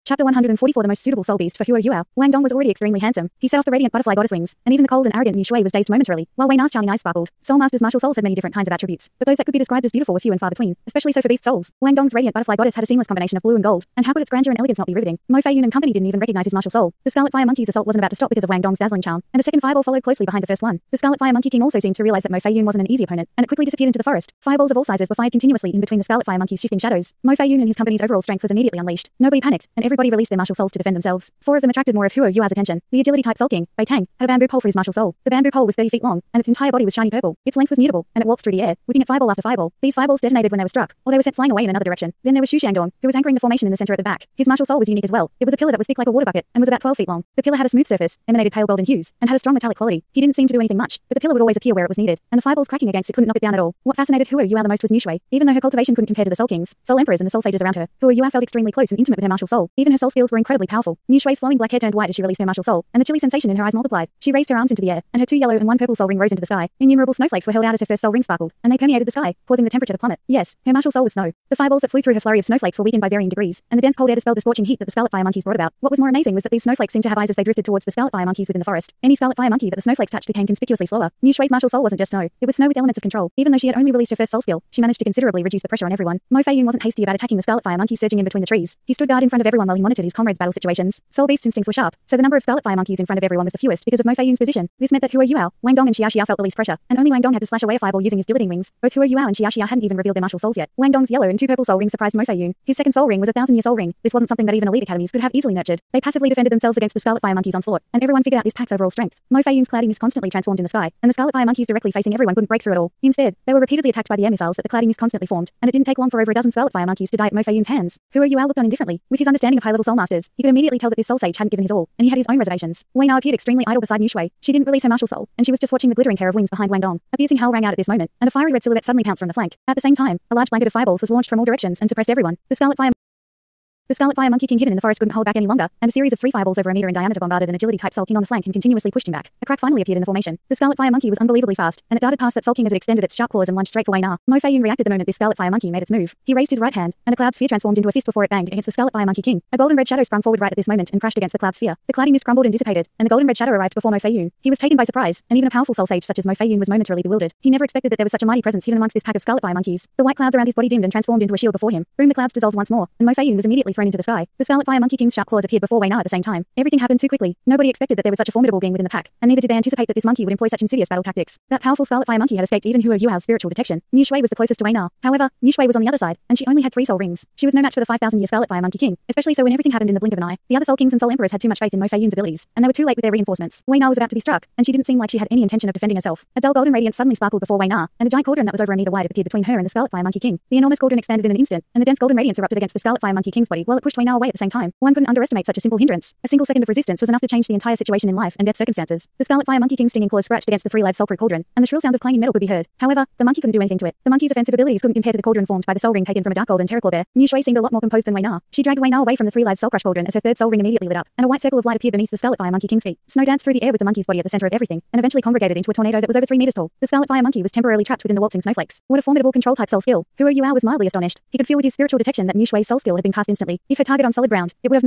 Chapter 144 The most suitable soul beast for Yuhao. Wang Dong was already extremely handsome. He set off the radiant butterfly goddess wings, and even the cold and arrogant Yu Shui was dazed momentarily, while Wei Na's charming eyes sparkled. Soul Master's martial souls had many different kinds of attributes, but those that could be described as beautiful were few and far between, especially so for beast souls. Wang Dong's radiant butterfly goddess had a seamless combination of blue and gold, and how could its grandeur and elegance not be riveting? Mo Fei Yun and company didn't even recognize his martial soul. The Scarlet Fire Monkey's assault wasn't about to stop because of Wang Dong's dazzling charm, and a second fireball followed closely behind the first one. The Scarlet Fire Monkey King also seemed to realize that Mo Fei Yun wasn't an easy opponent, and it quickly disappeared into the forest. Fireballs of all sizes were fired continuously in between the Scarlet Fire Monkey's shifting shadows. Mo Fei Yun and his company's overall strength was immediately unleashed. Nobody panicked, and everybody released their martial souls to defend themselves. Four of them attracted more of Yuao's attention. The agility type Soul King, Bei Tang, had a bamboo pole for his martial soul. The bamboo pole was 30 feet long, and its entire body was shiny purple. Its length was mutable, and it waltzed through the air, whipping at fireball after fireball. These fireballs detonated when they were struck, or they were sent flying away in another direction. Then there was Xu Xiangdong, who was anchoring the formation in the center at the back. His martial soul was unique as well. It was a pillar that was thick like a water bucket, and was about 12 feet long. The pillar had a smooth surface, emanated pale golden hues, and had a strong metallic quality. He didn't seem to do anything much, but the pillar would always appear where it was needed, and the fireballs cracking against it couldn't knock it down at all. What fascinated Yuao the most was Shui. Even though her cultivation couldn't compare to the Soul Kings, Soul Emperors and the Soul Sages around her, Yuao felt extremely close and intimate with her martial soul. Even her soul skills were incredibly powerful. Shui's flowing black hair turned white as she released her martial soul, and the chilly sensation in her eyes multiplied. She raised her arms into the air, and her 2 yellow and 1 purple soul ring rose into the sky. Innumerable snowflakes were held out as her first soul ring sparkled, and they permeated the sky, causing the temperature to plummet. Yes, her martial soul was snow. The fireballs that flew through her flurry of snowflakes were weakened by varying degrees, and the dense cold air dispelled the scorching heat that the Scarlet Fire Monkeys brought about. What was more amazing was that these snowflakes seemed to have eyes as they drifted towards the Scarlet Fire Monkeys within the forest. Any Scarlet Fire Monkey that the snowflakes touched became conspicuously slower. Shui's martial soul wasn't just snow. It was snow with elements of control. Even though she had only released her first soul skill, she managed to considerably reduce the pressure on everyone. Mo Fei Yun wasn't hasty about attacking the Scarlet Fire Monkeys surging in between the trees. He stood guard in front of everyone while he monitored his comrades' battle situations. Soul Beast's instincts were sharp, so the number of Scarlet Fire Monkeys in front of everyone was the fewest because of Mo Fei Yun's position. This meant that Yuao, Wang Dong and Xia felt the least pressure, and only Wang Dong had to slash away a fireball using his guillotine wings. Both Yuao and Xia hadn't even revealed their martial souls yet. Wang Dong's yellow and 2 purple soul rings surprised Mo Fei Yun. His second soul ring was a 1,000-year soul ring. This wasn't something that even elite academies could have easily nurtured. They passively defended themselves against the Scarlet Fire Monkeys' onslaught, and everyone figured out this pack's overall strength. Mo Fei Yun's cladding is constantly transformed in the sky, and the Scarlet Fire Monkeys directly facing everyone couldn't break through at all. Instead, they were repeatedly attacked by the air missiles that the cladding is constantly formed, and it didn't take long for over a dozen Scarlet Fire Monkeys to die at Mo Fei Yun's hands. Yuao looked on indifferently. With his understanding of high-level soul masters, he could immediately tell that this soul sage hadn't given his all, and he had his own reservations. Wei Na appeared extremely idle beside Shui. She didn't release her martial soul, and she was just watching the glittering pair of wings behind Wang Dong. A piercing howl rang out at this moment, and a fiery red silhouette suddenly pounced from the flank. At the same time, a large blanket of fireballs was launched from all directions and suppressed everyone. The Scarlet Fire Monkey King hidden in the forest couldn't hold back any longer, and a series of 3 fireballs over a meter in diameter bombarded an agility type Soul King on the flank and continuously pushed him back. A crack finally appeared in the formation. The Scarlet Fire Monkey was unbelievably fast, and it darted past that Soul King as it extended its sharp claws and lunged straight for Wei Na. Mo Fei Yun reacted the moment this Scarlet Fire Monkey made its move. He raised his right hand, and a cloud sphere transformed into a fist before it banged against the Scarlet Fire Monkey King. A golden red shadow sprung forward right at this moment and crashed against the cloud sphere. The clouding mist crumbled and dissipated, and the golden red shadow arrived before Mo Fei Yun. He was taken by surprise, and even a powerful soul sage such as Mo Fei Yun was momentarily bewildered. He never expected that there was such a mighty presence hidden amongst this pack of Scarlet Fire Monkeys. The white clouds around his body dimmed and transformed into a shield before him. Boom! The clouds dissolved once more, and Mo Fei Yun was immediately thrown into the sky. The Scarlet Fire Monkey King's sharp claws appeared before Wei Na at the same time. Everything happened too quickly. Nobody expected that there was such a formidable being within the pack, and neither did they anticipate that this monkey would employ such insidious battle tactics. That powerful Scarlet Fire Monkey had escaped even Yuao's spiritual detection. Shui was the closest to Wei Na. However, Shui was on the other side, and she only had 3 soul rings. She was no match for the 5,000-year Scarlet Fire Monkey King, especially so when everything happened in the blink of an eye. The other Soul Kings and Soul Emperors had too much faith in Mo Fei Yun's abilities, and they were too late with their reinforcements. Wei Na was about to be struck, and she didn't seem like she had any intention of defending herself. A dull golden radiance suddenly sparkled before Wei Na, and a giant cauldron that was over a meter wide appeared between her and the Scarlet Fire Monkey King. The enormous cauldron expanded in an instant, and the dense golden radiance erupted against the Scarlet Fire Monkey King's body while it pushed Wei Na away at the same time. One couldn't underestimate such a simple hindrance. A single second of resistance was enough to change the entire situation in life and death circumstances. The Scarlet Fire Monkey King's stinging claws scratched against the 3 live soul-proof cauldron, and the shrill sounds of clanging metal could be heard. However, the monkey couldn't do anything to it. The monkey's offensive abilities couldn't compare to the cauldron formed by the soul ring taken from a dark golden terraclaw bear. Shui seemed a lot more composed than Wei Na. She dragged Wei Na away from the 3 live soul crush cauldron as her 3rd soul ring immediately lit up, and a white circle of light appeared beneath the Scarlet Fire Monkey King's feet. Snow danced through the air with the monkey's body at the center of everything, and eventually congregated into a tornado that was over 3 meters tall. The Scarlet Fire Monkey was temporarily trapped within the waltzing snowflakes. What a formidable control-type soul skill. Yuao was mildly astonished. He could feel with his spiritual detection that Shui's soul skill had been cast instantly. If her target on solid ground, it would have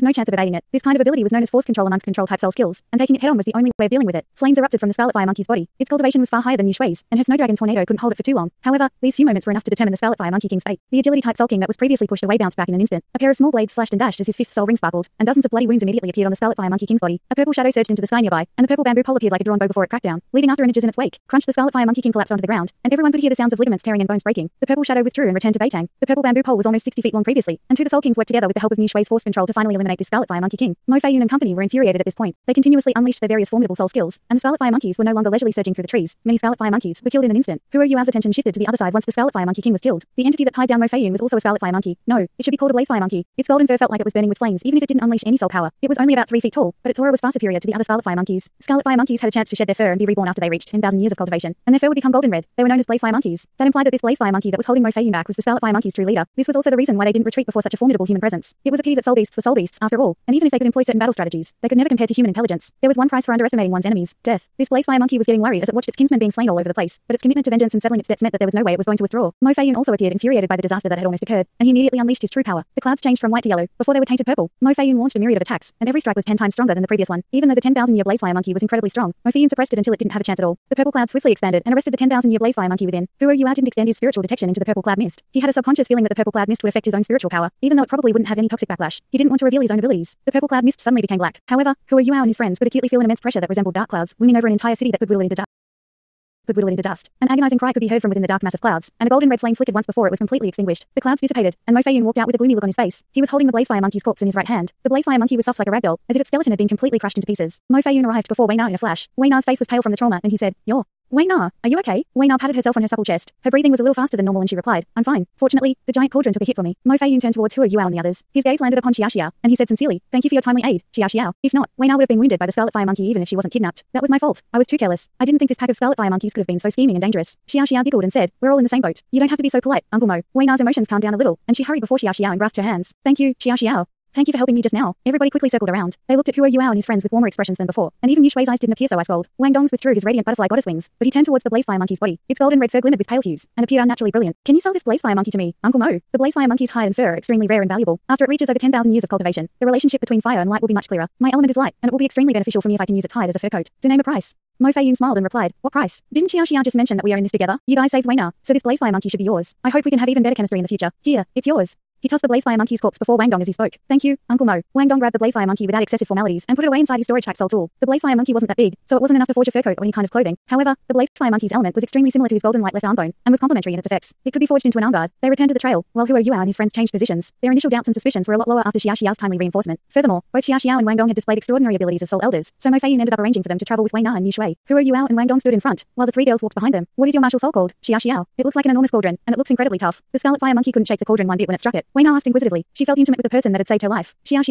no chance of evading it. This kind of ability was known as force control amongst control-type soul skills, and taking it head-on was the only way of dealing with it. Flames erupted from the Scarlet Fire Monkey's body. Its cultivation was far higher than Shui's, and her Snow Dragon tornado couldn't hold it for too long. However, these few moments were enough to determine the Scarlet Fire Monkey King's fate. The agility-type Soul King that was previously pushed away bounced back in an instant. A pair of small blades slashed and dashed as his 5th soul ring sparkled, and dozens of bloody wounds immediately appeared on the Scarlet Fire Monkey King's body. A purple shadow surged into the sky nearby, and the purple bamboo pole appeared like a drawn bow before it cracked down, leaving after-images in its wake. Crunch! The Scarlet Fire Monkey King collapsed onto the ground, and everyone could hear the sounds of ligaments tearing and bones breaking. The purple shadow withdrew and returned to Bei Tang. The purple bamboo pole was almost 60 feet long previously, and 2 of the Soul Kings worked together with the help of Shui's force control to finally eliminate the Scarlet Fire Monkey King. Mo Fei Yun and company were infuriated at this point. They continuously unleashed their various formidable soul skills, and the Scarlet Fire Monkeys were no longer leisurely surging through the trees. Many Scarlet Fire Monkeys were killed in an instant. Yuao's attention shifted to the other side once the Scarlet Fire Monkey King was killed. The entity that tied down Mo Fei Yun was also a Scarlet Fire Monkey. No, it should be called a Blaze Fire Monkey. Its golden fur felt like it was burning with flames even if it didn't unleash any soul power. It was only about 3 feet tall, but its aura was far superior to the other Scarlet Fire Monkeys. Scarlet Fire Monkeys had a chance to shed their fur and be reborn after they reached 10,000 years of cultivation, and their fur would become golden red. They were known as Blaze Fire Monkeys. That implied that this Blaze Fire Monkey that was holding Mo Fei Yun back was the Scarlet Fire Monkey's true leader. This was also the reason why they didn't retreat before such a formidable human presence. It was a pity that soul beasts were soul beasts, after all, and even if they could employ certain battle strategies, they could never compare to human intelligence. There was one price for underestimating one's enemies: death. This blazefire monkey was getting worried as it watched its kinsmen being slain all over the place, but its commitment to vengeance and settling its debts meant that there was no way it was going to withdraw. Mo Feiyun also appeared infuriated by the disaster that had almost occurred, and he immediately unleashed his true power. The clouds changed from white to yellow. Before they were tainted purple, Mo Feiyun launched a myriad of attacks, and every strike was 10 times stronger than the previous one. Even though the 10,000-year blazefire monkey was incredibly strong, Mo Feiyun suppressed it until it didn't have a chance at all. The purple cloud swiftly expanded and arrested the 10,000-year blazefire monkey within. Yuhao didn't extend his spiritual detection into the purple cloud mist. He had a subconscious feeling that the purple cloud mist would affect his own spiritual power, even though it probably wouldn't have any toxic backlash. He didn't want to reveal his own abilities. The purple cloud mist suddenly became black. However, Yuhao and his friends could acutely feel an immense pressure that resembled dark clouds looming over an entire city that could whittle it into dust. An agonizing cry could be heard from within the dark mass of clouds, and a golden red flame flickered once before it was completely extinguished. The clouds dissipated, and Mo Feiyun walked out with a gloomy look on his face. He was holding the blazefire monkey's corpse in his right hand. The blazefire monkey was soft like a ragdoll, as if its skeleton had been completely crushed into pieces. Mo Feiyun arrived before Wei Na in a flash. Wei Na's face was pale from the trauma, and he said, "You're Wei Na, are you okay?" Wei Na patted herself on her supple chest. Her breathing was a little faster than normal and she replied, "I'm fine. Fortunately, the giant cauldron took a hit for me." Mo Feiyun turned towards Yuhao and the others. His gaze landed upon Xiao, and he said sincerely, "Thank you for your timely aid, Xiao. If not, Wei Na would have been wounded by the scarlet fire monkey even if she wasn't kidnapped. That was my fault. I was too careless. I didn't think this pack of scarlet fire monkeys could have been so scheming and dangerous." Xiao giggled and said, "We're all in the same boat. You don't have to be so polite, Uncle Mo." Wei Na's emotions calmed down a little, and she hurried before Xiao and grasped her hands. "Thank you, Xiao. Thank you for helping me just now." Everybody quickly circled around. They looked at Yuhao and his friends with warmer expressions than before, and even Yue's eyes didn't appear so ice cold. Wang Dong's withdrew his radiant butterfly goddess wings, but he turned towards the blazefire monkey's body. Its golden red fur glimmered with pale hues, and appeared unnaturally brilliant. "Can you sell this blazefire monkey to me, Uncle Mo?" The blazefire monkey's hide and fur are extremely rare and valuable. After it reaches over 10,000 years of cultivation, the relationship between fire and light will be much clearer. My element is light, and it will be extremely beneficial for me if I can use its hide as a fur coat. To name a price. Mo Feiyun smiled and replied, "What price? Didn't Xiao just mention that we are in this together? You guys saved Wei Na, so this blazefire monkey should be yours. I hope we can have even better chemistry in the future. Here, it's yours." He tossed the blazefire monkey's corpse before Wang Dong as he spoke. "Thank you, Uncle Mo." Wang Dong grabbed the blazefire monkey without excessive formalities and put it away inside his storage hacksaw tool. The blazefire monkey wasn't that big, so it wasn't enough to forge a fur coat or any kind of clothing. However, the blazefire monkey's element was extremely similar to his golden white left arm bone, and was complementary in its effects. It could be forged into an arm guard. They returned to the trail, while Yuhao and his friends changed positions. Their initial doubts and suspicions were a lot lower after Xiao's timely reinforcement. Furthermore, both Xiao and Wang Dong had displayed extraordinary abilities as soul elders, so Mo Feiyun ended up arranging for them to travel with Wei Na and Yuhao. Yuhao and Wang Dong stood in front, while the three girls walked behind them. "What is your martial soul called, Xiao?" "It looks like an enormous cauldron, and it looks incredibly tough." The scarlet fire monkey couldn't shake the cauldron one bit when it struck it. Wei Na asked inquisitively. She felt intimate with the person that had saved her life. Xiao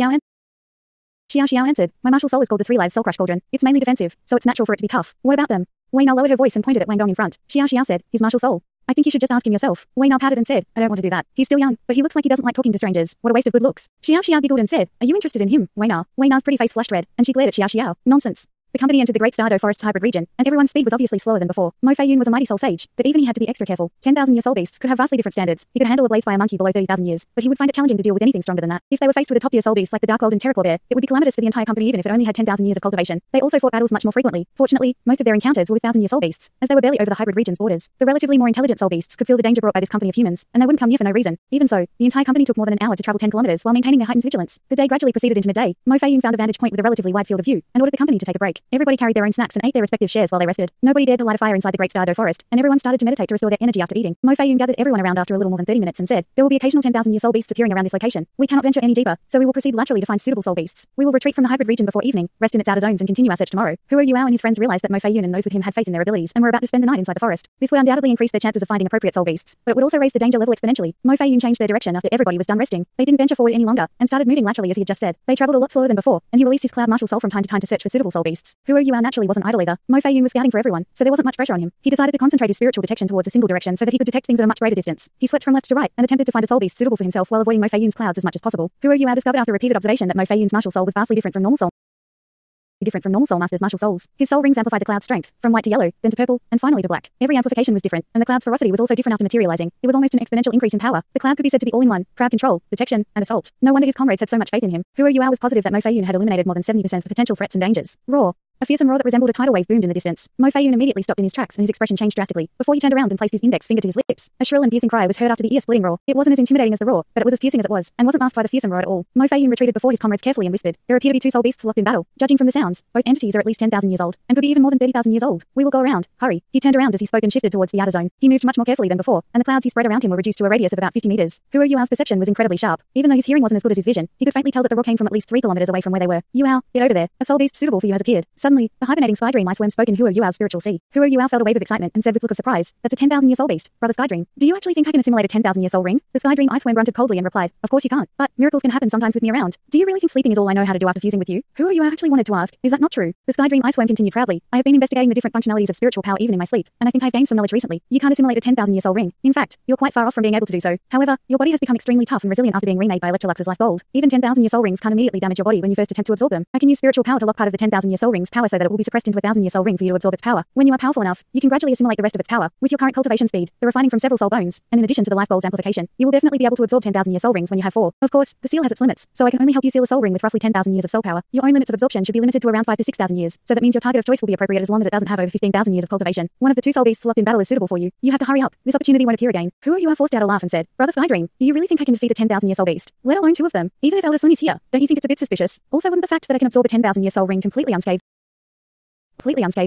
answered, "My martial soul is called the three-lives soul crush cauldron. It's mainly defensive, so it's natural for it to be tough. What about them?" Wei Na lowered her voice and pointed at Wang Dong in front. Xiao said, "His martial soul. I think you should just ask him yourself." Wei Na patted and said, "I don't want to do that. He's still young, but he looks like he doesn't like talking to strangers. What a waste of good looks." Xiao giggled and said, "Are you interested in him, Wei Na?" Wei Na's pretty face flushed red, and she glared at Xiao. "Nonsense." The company entered the Great Douluo Forest's hybrid region, and everyone's speed was obviously slower than before. Mo Feiyun was a mighty soul sage, but even he had to be extra careful. 10,000-year soul beasts could have vastly different standards. He could handle a blazefire monkey below 30,000 years, but he would find it challenging to deal with anything stronger than that. If they were faced with a top-tier soul beast like the dark golden terraclaw bear, it would be calamitous for the entire company even if it only had 10,000 years of cultivation. They also fought battles much more frequently. Fortunately, most of their encounters were with 1,000-year soul beasts, as they were barely over the hybrid region's borders. The relatively more intelligent soul beasts could feel the danger brought by this company of humans, and they wouldn't come near for no reason. Even so, the entire company took more than an hour to travel 10 kilometers while maintaining their heightened vigilance. The day gradually proceeded into midday. Mo Feiyun found a vantage point with a relatively wide field of view, and ordered the company to take a break. Everybody carried their own snacks and ate their respective shares while they rested. Nobody dared to light a fire inside the Great Douluo Forest, and everyone started to meditate to restore their energy after eating. Mo Feiyun gathered everyone around after a little more than 30 minutes and said, "There will be occasional 10,000-year soul beasts appearing around this location. We cannot venture any deeper, so we will proceed laterally to find suitable soul beasts. We will retreat from the hybrid region before evening, rest in its outer zones and continue our search tomorrow." Yuhao and his friends realized that Mo Feiyun and those with him had faith in their abilities and were about to spend the night inside the forest. This would undoubtedly increase their chances of finding appropriate soul beasts, but it would also raise the danger level exponentially. Mo Feiyun changed their direction after everybody was done resting. They didn't venture forward any longer, and started moving laterally as he had just said. They traveled a lot slower than before, and he released his cloud martial soul from time to time to search for suitable soul beasts. Yuhao naturally wasn't idle either. Mo Feiyun was scouting for everyone, so there wasn't much pressure on him. He decided to concentrate his spiritual detection towards a single direction so that he could detect things at a much greater distance. He swept from left to right and attempted to find a soul beast suitable for himself while avoiding Mo Feiyun's clouds as much as possible. Yuhao discovered after repeated observation that Mo Feiyun's martial soul was vastly different from normal soul masters' martial souls. His soul rings amplified the cloud's strength, from white to yellow, then to purple, and finally to black. Every amplification was different, and the cloud's ferocity was also different after materializing. It was almost an exponential increase in power. The cloud could be said to be all in one: crowd control, detection, and assault. No wonder his comrades had so much faith in him. Yuhao was positive that Mo Feiyun had eliminated more than 70% of potential threats and dangers. Roar. A fearsome roar that resembled a tidal wave boomed in the distance. Mo Feiyun immediately stopped in his tracks and his expression changed drastically, before he turned around and placed his index finger to his lips. A shrill and piercing cry was heard after the ear-splitting roar. It wasn't as intimidating as the roar, but it was as piercing as it was, and wasn't masked by the fearsome roar at all. Mo Feiyun retreated before his comrades carefully and whispered, "There appear to be two soul beasts locked in battle. Judging from the sounds, both entities are at least 10,000 years old, and could be even more than 30,000 years old. We will go around. Hurry." He turned around as he spoke and shifted towards the outer zone. He moved much more carefully than before, and the clouds he spread around him were reduced to a radius of about 50 meters. Yuhao's perception was incredibly sharp. Even though his hearing wasn't as good as his vision, he could faintly tell that the roar came from at least 3 kilometers away from where they were. "Yuhao, get over there. A soul beast suitable for you has appeared." Suddenly Suddenly, the hibernating sky dream ice worm spoke in Huo Yuao's spiritual sea. Huo Yuao felt a wave of excitement and said with look of surprise, "That's a 10,000-year soul beast, brother sky dream. Do you actually think I can assimilate a 10,000-year soul ring?" The sky dream ice worm grunted coldly and replied, "Of course you can't. But miracles can happen sometimes with me around. Do you really think sleeping is all I know how to do after fusing with you?" Huo Yuao actually wanted to ask, "Is that not true?" The sky dream ice worm continued proudly, "I have been investigating the different functionalities of spiritual power even in my sleep, and I think I've gained some knowledge recently. You can't assimilate a 10,000-year soul ring. In fact, you're quite far off from being able to do so. However, your body has become extremely tough and resilient after being remade by Electrolux's life gold. Even 10,000-year soul rings can't immediately damage your body when you first attempt to absorb them. I can use spiritual power to lock part of the 10,000-year soul ring's power so that it will be suppressed into a 1,000-year soul ring for you to absorb its power. When you are powerful enough, you can gradually assimilate the rest of its power. With your current cultivation speed, the refining from several soul bones, and in addition to the life gold's amplification, you will definitely be able to absorb 10,000-year soul rings when you have 4. Of course, the seal has its limits, so I can only help you seal a soul ring with roughly 10,000 years of soul power. Your own limits of absorption should be limited to around 5 to 6,000 years, so that means your target of choice will be appropriate as long as it doesn't have over 15,000 years of cultivation. One of the 2 soul beasts locked in battle is suitable for you. You have to hurry up. This opportunity won't appear again." Huo Yuao forced out a laugh and said, "Brother Sky Dream, do you really think I can defeat a 10,000-year soul beast? Let alone 2 of them? Even if Elder Sun is here, don't you think it's a bit suspicious? Also, wouldn't the fact that I can absorb a 10,000-year soul ring completely unscathed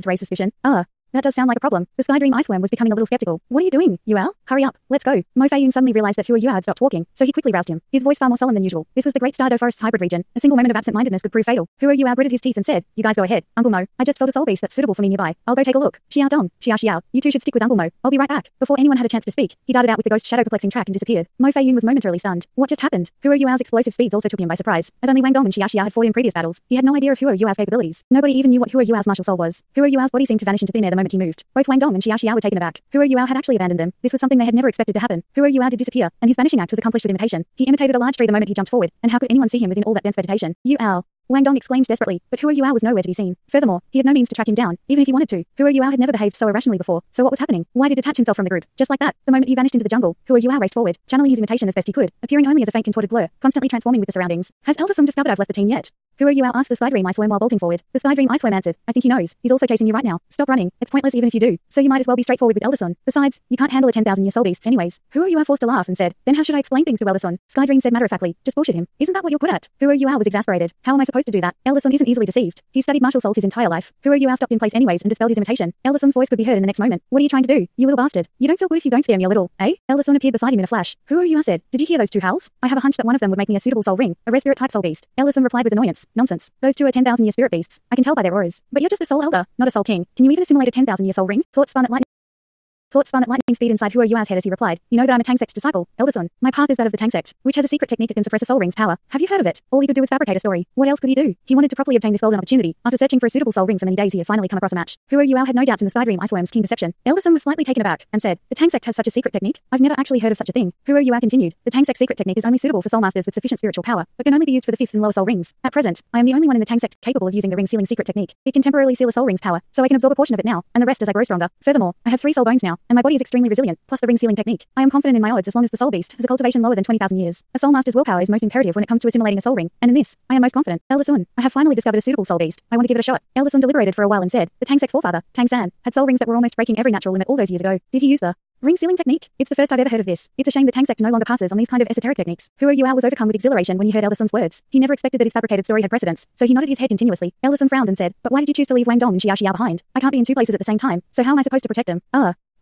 raise suspicion? That does sound like a problem." The sky dream ice worm was becoming a little skeptical. "What are you doing, Yuhao? Hurry up, let's go." Mo Feiyun suddenly realized that Huo Yuao had stopped talking, so he quickly roused him, his voice far more solemn than usual. This was the Great Stardow Forest's hybrid region. A single moment of absent-mindedness could prove fatal. Huo Yuao gritted his teeth and said, "You guys go ahead. Uncle Mo, I just felt a soul beast that's suitable for me nearby. I'll go take a look. Xiao Dong, Xiao, you 2 should stick with Uncle Mo. I'll be right back." Before anyone had a chance to speak, he darted out with the ghost shadow perplexing track and disappeared. Mo Feiyun was momentarily stunned. What just happened? Huo Yuao's explosive speeds also took him by surprise, as only Wang Dong and Xiao had fought in previous battles. He had no idea of Huo Yuao's capabilities. Nobody even knew what Huo Yuao's martial soul was. Huo Yuao's body seemed to vanish into thin air the moment he moved. Both Wang Dong and Xiao were taken aback. Huo Yuao had actually abandoned them. This was something they had never expected to happen. Huo Yuao did disappear, and his vanishing act was accomplished with imitation. He imitated a large tree the moment he jumped forward, and how could anyone see him within all that dense vegetation? Yuao. Wang Dong exclaimed desperately, but Huo Yuao was nowhere to be seen. Furthermore, he had no means to track him down, even if he wanted to. Huo Yuao had never behaved so irrationally before, so what was happening? Why did he detach himself from the group? Just like that, the moment he vanished into the jungle, Huo Yuao raced forward, channeling his imitation as best he could, appearing only as a faint contorted blur, constantly transforming with the surroundings. "Has Elder Sun discovered I've left the team yet?" Huo Yuao asked the Sky Dream Ice Worm while bolting forward. The Sky Dream Ice Worm answered, "I think he knows. He's also chasing you right now. Stop running. It's pointless even if you do. So you might as well be straightforward with Elder Sun. Besides, you can't handle a 10,000-year soul beasts anyways." Huo Yuao forced a laugh and said, "Then how should I explain things to Elder Sun?" Sky Dream said matter-of-factly, "Just bullshit him. Isn't that what you're good at?" Huo Yuao was exasperated. "How am I supposed to do that? Elder Sun isn't easily deceived. He's studied martial souls his entire life." Huo Yuao stopped in place anyways and dispelled his imitation. Elder Sun's voice could be heard in the next moment. "What are you trying to do, you little bastard? You don't feel good if you don't scare me a little, eh?" Elder Sun appeared beside him in a flash. Huo Yuao said, "Did you hear those 2 howls? I have a hunch that one of them would make me a suitable soul ring, a rare spirit type soul beast." Elder Sun replied with annoyance, "Nonsense. Those 2 are 10,000-year spirit beasts. I can tell by their auras. But you're just a soul elder, not a soul king. Can you even assimilate a 10,000-year soul ring?" Thoughts spun at lightning speed inside Huo Yuao's head as he replied, "You know that I'm a Tang Sect's disciple, Elder Sun. My path is that of the Tang Sect, which has a secret technique that can suppress a soul ring's power. Have you heard of it?" All he could do was fabricate a story. What else could he do? He wanted to properly obtain this golden opportunity. After searching for a suitable soul ring for many days, he had finally come across a match. Huo Yuao had no doubts in the Sky Dream Ice Worm's keen perception. Elder Sun was slightly taken aback and said, "The Tang Sect has such a secret technique? I've never actually heard of such a thing." Huo Yuao continued, "The Tang Sect's secret technique is only suitable for soul masters with sufficient spiritual power, but can only be used for the 5th and lower soul rings. At present, I am the only one in the Tang Sect capable of using the ring sealing secret technique. It can temporarily seal a soul ring's power, so I can absorb a portion of it now, and the rest as I grow stronger. Furthermore, I have 3 soul bones now, and my body is extremely resilient, plus the ring sealing technique. I am confident in my odds as long as the soul beast has a cultivation lower than 20,000 years. A soul master's willpower is most imperative when it comes to assimilating a soul ring, and in this, I am most confident. Elder Sun, I have finally discovered a suitable soul beast. I want to give it a shot." Elder Sun deliberated for a while and said, "The Tang Sect's forefather, Tang San, had soul rings that were almost breaking every natural limit all those years ago. Did he use the ring sealing technique? It's the first I've ever heard of this. It's a shame the Tang Sect no longer passes on these kind of esoteric techniques." Huo Yuao was overcome with exhilaration when he heard Elder Sun's words. He never expected that his fabricated story had precedence, so he nodded his head continuously. Elder Sun frowned and said, "But why did you choose to leave Wang Dong and Xiao behind? I can't be in 2 places at the same time, so how am I supposed to protect them?"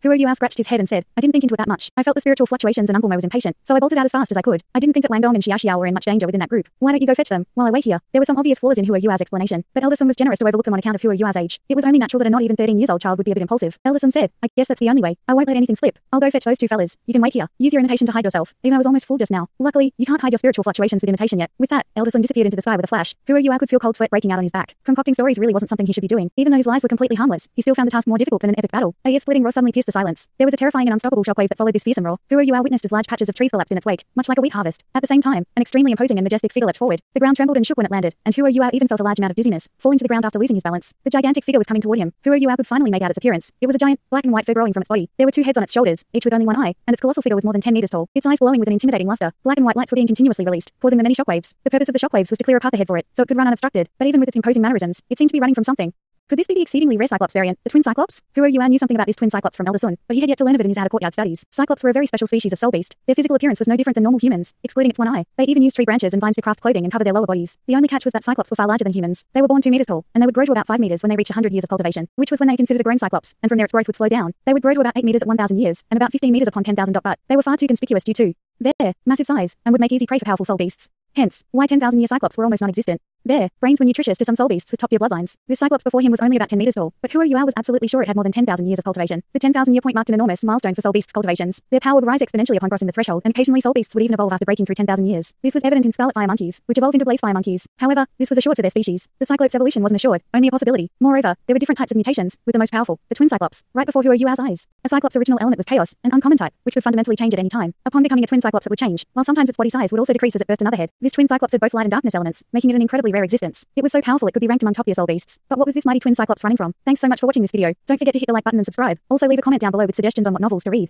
Huo Yuao scratched his head and said, "I didn't think into it that much. I felt the spiritual fluctuations and Uncle Mo was impatient, so I bolted out as fast as I could. I didn't think that Wang Dong and Xiao were in much danger within that group. Why don't you go fetch them, while I wait here?" There were some obvious flaws in Huo Yuao's explanation, but Elder Sun was generous to overlook them on account of Huo Yuao's age. It was only natural that a not even 13 years old child would be a bit impulsive. Elder Sun said, "I guess that's the only way. I won't let anything slip. I'll go fetch those 2 fellas. You can wait here. Use your imitation to hide yourself." Even I was almost full just now. Luckily, you can't hide your spiritual fluctuations with imitation yet. With that, Elder Sun disappeared into the sky with a flash. Huo Yuao could feel cold sweat breaking out on his back. Concocting stories really wasn't something he should be doing. Even though his lies were completely harmless, he still found the task more difficult than an epic battle. A ear-splitting roar suddenly pierced the silence. There was a terrifying and unstoppable shockwave that followed this fearsome roar. Huo Yuao witnessed as large patches of trees collapsed in its wake, much like a wheat harvest. At the same time, an extremely imposing and majestic figure leapt forward. The ground trembled and shook when it landed, and Huo Yuao even felt a large amount of dizziness, falling to the ground after losing his balance. The gigantic figure was coming toward him. Huo Yuao could finally make out its appearance. It was a giant, black and white fur growing from its body. There were 2 heads on its shoulders, each with only 1 eye, and its colossal figure was more than 10 meters tall, its eyes glowing with an intimidating luster. Black and white lights were being continuously released, causing the many shockwaves. The purpose of the shockwaves was to clear a path ahead for it, so it could run unobstructed, but even with its imposing mannerisms, it seemed to be running from something. Could this be the exceedingly rare Cyclops variant, the twin Cyclops? Huo Yuao knew something about this twin Cyclops from Elder Sun, but he had yet to learn of it in his outer courtyard studies. Cyclops were a very special species of soul beast. Their physical appearance was no different than normal humans, excluding its 1 eye. They even used tree branches and vines to craft clothing and cover their lower bodies. The only catch was that Cyclops were far larger than humans. They were born 2 meters tall, and they would grow to about 5 meters when they reached 100 years of cultivation, which was when they considered a grown Cyclops, and from there its growth would slow down. They would grow to about 8 meters at 1,000 years, and about 15 meters upon 10,000. But they were far too conspicuous due to their massive size, and would make easy prey for powerful soul beasts. Hence, why 10,000-year Cyclops were almost non-existent. Their brains were nutritious to some soul beasts with top-tier bloodlines. This Cyclops before him was only about 10 meters tall, but Yuhao was absolutely sure it had more than 10,000 years of cultivation. The 10,000-year point marked an enormous milestone for soul beasts' cultivations. Their power would rise exponentially upon crossing the threshold, and occasionally soul beasts would even evolve after breaking through 10,000 years. This was evident in scarlet fire monkeys, which evolved into blaze fire monkeys. However, this was assured for their species. The Cyclops' evolution wasn't assured, only a possibility. Moreover, there were different types of mutations, with the most powerful, the twin Cyclops, right before Yuhao's eyes. A Cyclops' original element was chaos, an uncommon type, which could fundamentally change at any time. Upon becoming a twin Cyclops, it would change, while sometimes its body size would also decrease as it birthed another head. This twin Cyclops had both light and darkness elements, making it an incredibly rare existence. It was so powerful it could be ranked among top-tier soul beasts. But what was this mighty twin Cyclops running from? Thanks so much for watching this video. Don't forget to hit the like button and subscribe. Also leave a comment down below with suggestions on what novels to read.